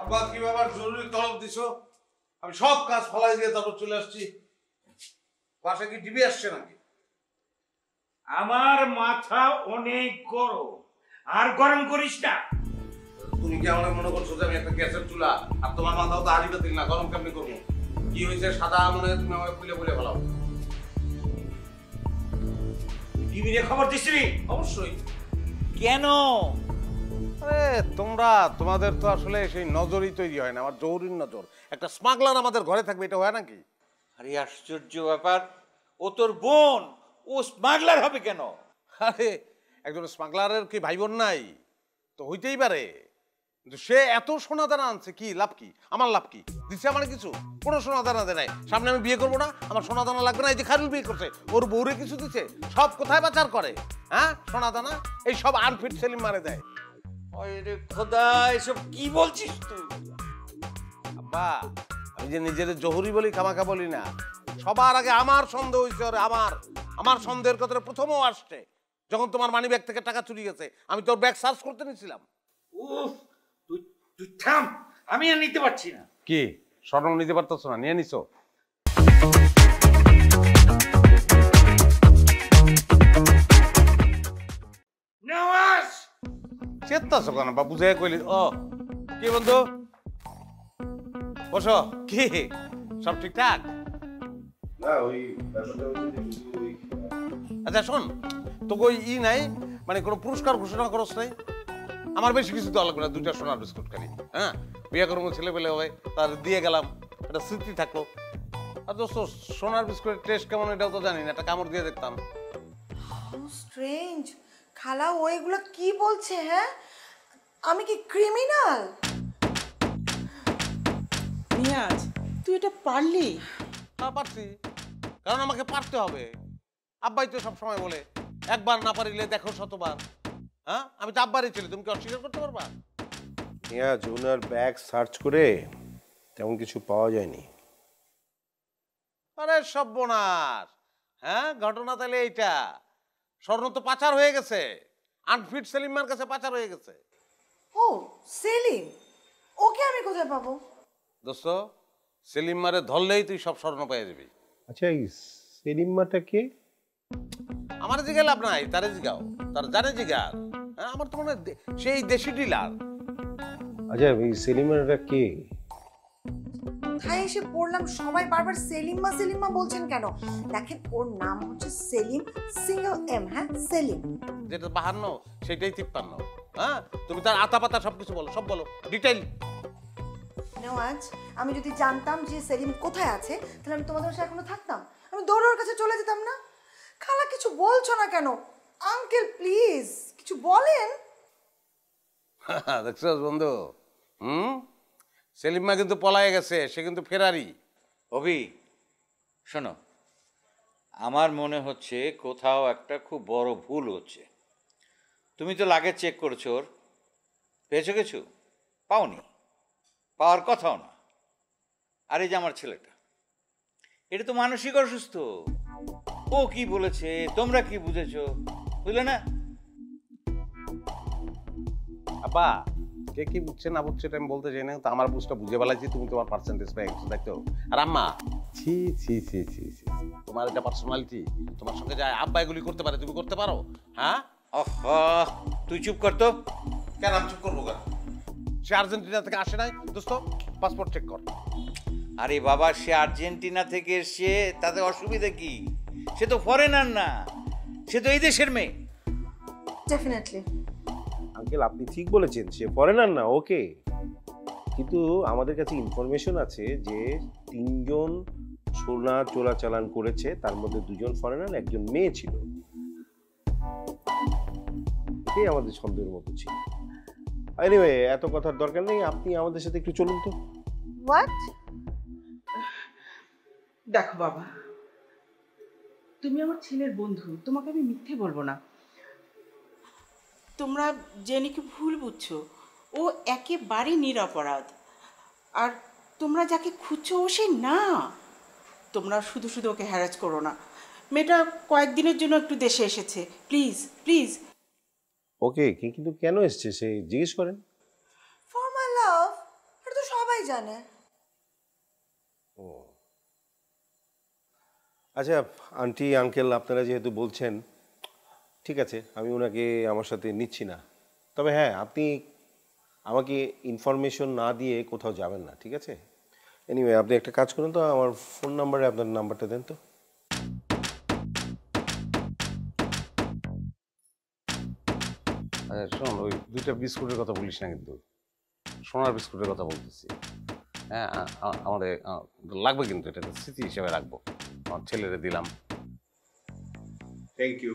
আব্বা কি ব্যাপার, জরুরি তলব দিছো? আমি সব কাজ ফলাই দিয়ে তারপর চলে আসছি। বাসা কি টিভি আসছে নাকি? আমার মাথা অনেক গরম, আর গরম করিস না। তুমি কি আমার মনে করছো যে আমি একটা গ্যাসের চুলা, আর তোমার মাথাও তো হাড়ি বাতিল না, গরম কেমনি করবো? কি হয়েছে সাদা মনে হয় তুমি আমার খুলে খুলে ফেলাও। টিভি নিয়ে খবর দিছিলি? অবশ্যই। কেন? আরে তোমাদের তো আসলে সেই নজরই তৈরি হয় না, আমার জরুরির নজর। একটা স্মাগলার আমাদের ঘরে থাকবে, এটা হয় নাকি? আরে আশ্চর্য ব্যাপার, ও তোর বোন, ও স্মাগলার হবে কেন? আরে একজন স্মাগলারের কি ভাই বোন নাই? তো হইতেই পারে, কিন্তু সে এত সোনা দানা আনছে, কি লাভ? কি আমার লাভ? কি দিচ্ছে আমার কিছু? কোনো সোনা দানা দেয় নাই। সামনে আমি বিয়ে করবো না, আমার সোনা দানা লাগবে না। এই যে খারুল বিয়ে করছে, ওর বউরে কিছু দিচ্ছে? সব কোথায় পাচার করে? হ্যাঁ, সোনা দানা এই সব আনফিট সেলিম মারে দেয়। আরে খোদা, এসব কি বলছিস তুই? আব্বা, আমি যে নিজের জহুরি বলি, খামাখা বলি না। সবার আগে আমার সন্দেহ হয়েছে ওরে। আমার সন্দেহের কথা প্রথমও আসছে যখন তোমার মানি ব্যাগ থেকে টাকা চুরি গেছে। আমি তোর ব্যাগ সার্চ করতে নিয়েছিলাম। উফ, তুই থাম, আমি আর নিতে পারছি না। কি স্বর্ণ নিতে পারতেছো না? নিয়ে নিছো? নওয়াজ, চেত্তাছো কেন বা? বুঝে কইলি। ও কি বন্ধু, বসো। কি সব ঠিকঠাক? না ওই ব্যাপারটা আচ্ছা শোন, তো ওই নাই, মানে কোনো পুরস্কার ঘোষণা করস নাই? আমার বেশি কিছু দেওয়া লাগবে না, 2টা সোনার বিস্কুট খালি। হ্যাঁ, বিয়ে করবো, ছেলে পেলে হবে, তার দিয়ে গেলাম, একটা স্মৃতি থাকলো। আর দোস্ত, সোনার বিস্কুটের টেস্ট কেমন এটাও তো জানি না, একটা কামড় দিয়ে দেখতাম। স্ট্রেঞ্জ খালা, ও এগুলো কি বলছে? হ্যাঁ, আমি কি ক্রিমিনাল? নিয়াজ, তুই এটা পারলি? হ্যাঁ পারছি, কারণ আমাকে পারতে হবে। আব্বাই তো সবসময় বলে, একবার না পারিলে দেখো শতবার। হ্যাঁ, আমি তো আব্বারই ছেলে, তুমি কি অস্বীকার করতে পারবা? নিয়াজ, ওনার ব্যাগ সার্চ করে তেমন কিছু পাওয়া যায়নি। আরে সর্বনাশ! হ্যাঁ, ঘটনা তাহলে এইটা। স্বর্ণ তো পাচার হয়ে গেছে, আনফিট সেলিমার কাছে পাচার হয়ে গেছে। ও সেলিম, ওকে আমি কোথায় পাবো? দোস্ত, সেলিম মারে ধরলেই তুই সব স্বর্ণ পেয়ে যাবি। আচ্ছা, এই সেলিমাটা কে? আমার জিগে লাভ নাই, তারে জিগাও, তার জানে জিগার। হ্যাঁ, আমার তো মনে হয় সেই দেশি ডিলার। আচ্ছা, এই সেলিমাটা কে? কোথায় এসে পড়লাম, সবাই বারবার সেলিম্মা সেলিম্মা বলছেন কেন? দেখেন, ওর নাম হচ্ছে সেলিম, সিঙ্গেল এম। হ্যাঁ, সেলিম। যেটা 52 সেটাই 53। হ্যাঁ, তুমি তার আতা পাতা সবকিছু বলো, সব বলো ডিটেইল। নওয়াজ, আমি যদি জানতাম যে সেলিম কোথায় আছে, তাহলে আমি তোমাদের সাথে এখনো থাকতাম? আমি দৌড় ওর কাছে চলে যেতাম না? খালা, কিছু বলছো না কেন? আঙ্কেল প্লিজ কিছু বলেন। দেখছো বন্ধু, সেলিম মা কিন্তু পলায়ে গেছে, সে কিন্তু ফেরারি। অভি শোনো, আমার মনে হচ্ছে কোথাও একটা খুব বড় ভুল হচ্ছে। তুমি তো লাগেজ চেক করেছো, ওর পেয়েছো কিছু? পাওনি, পাওয়ার কথাও না। আর এই যে আমার ছেলেটা, এটা তো মানসিক অসুস্থ। ও কি বলেছে, তোমরা কি বুঝেছো, বুঝলে না? আব্বা, কে কি বুঝছে না বুঝছে এটা আমি বলতে চাই না, তো আমার বুঝটা বুঝে বেলাইছি, তুমি তোমার পার্সেন্টেজ পেয়ে গেছো, দেখতো। আর আম্মা, ছি ছি ছি ছি ছি, তোমার এটা পার্সোনালিটি, তোমার সঙ্গে যায় আব্বা এগুলি করতে পারে, তুমি করতে পারো? হ্যাঁ, তুই চুপ কর তো। কেন আমি চুপ করবো কেন? সে আর্জেন্টিনা থেকে আসে নাই দোস্ত, পাসপোর্ট চেক কর। আরে বাবা, সে আর্জেন্টিনা থেকে এসে তাতে অসুবিধা কি? সে তো ফরেনার না, সে তো এই দেশের মেয়ে। ডেফিনেটলি আঙ্কেল, আপনি ঠিক বলেছেন, সে ফরেনার না, ওকে। কিন্তু আমাদের কাছে ইনফরমেশন আছে যে 3জন সোনা চোরাচালান করেছে, তার মধ্যে 2জন ফরেনার, একজন মেয়ে ছিল। এটাই আমাদের সন্দেহের মতো ছিল। এনিওয়ে, এত কথার দরকার নেই, আপনি আমাদের সাথে একটু চলুন তো। হোয়াট? দেখো বাবা, তুমি আমার ছেলের বন্ধু, তোমাকে আমি মিথ্যে বলবো না। তোমরা জেনিকে ভুল বুঝছো, ও একেবারেই নিরপরাধ। আর তোমরা যাকে খুঁজছো ও সে না। তোমরা শুধু শুধু ওকে হ্যারাস করো না। মেয়েটা কয়েকদিনের জন্য একটু দেশে এসেছে, প্লিজ প্লিজ। ওকে, কিন্তু কেন এসছে সে জিজ্ঞেস করেন। ফর মাই লাভ, এটা তো সবাই জানে। ও আচ্ছা, আন্টি আঙ্কেল আপনারা যেহেতু বলছেন, ঠিক আছে, আমি ওনাকে আমার সাথে নিচ্ছি না। তবে হ্যাঁ, আপনি আমাকে ইনফরমেশন না দিয়ে কোথাও যাবেন না, ঠিক আছে? এনিওয়ে, আপনি একটা কাজ করুন তো, আমার ফোন নাম্বারে আপনার নাম্বারটা দেন তো। আচ্ছা শোন, ওই 2টা বিস্কুটের কথা বলিস না কিন্তু, সোনার বিস্কুটের কথা বলতেছি। হ্যাঁ, আমাদের লাগবে কিন্তু, এটা একটা স্মৃতি হিসেবে রাখবো, আমার ছেলেরে দিলাম। Thank you.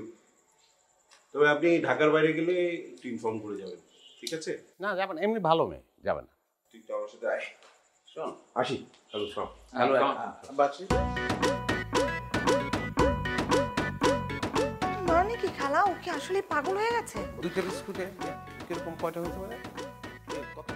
তবে আপনি ঢাকার বাইরে গেলে একটু ইনফর্ম করে যাবেন, ঠিক আছে? না যাবেন, এমনি ভালো মেয়ে, যাবে না। তুই তো আমার সাথে আয়। শোন, আসি। হ্যালো, শোন। হ্যালো, বাচ্চি। মানে কি খালা, ও কি আসলে পাগল হয়ে গেছে? 2টা বিস্কুটে কিরকম কয়টা হতে পারে? কত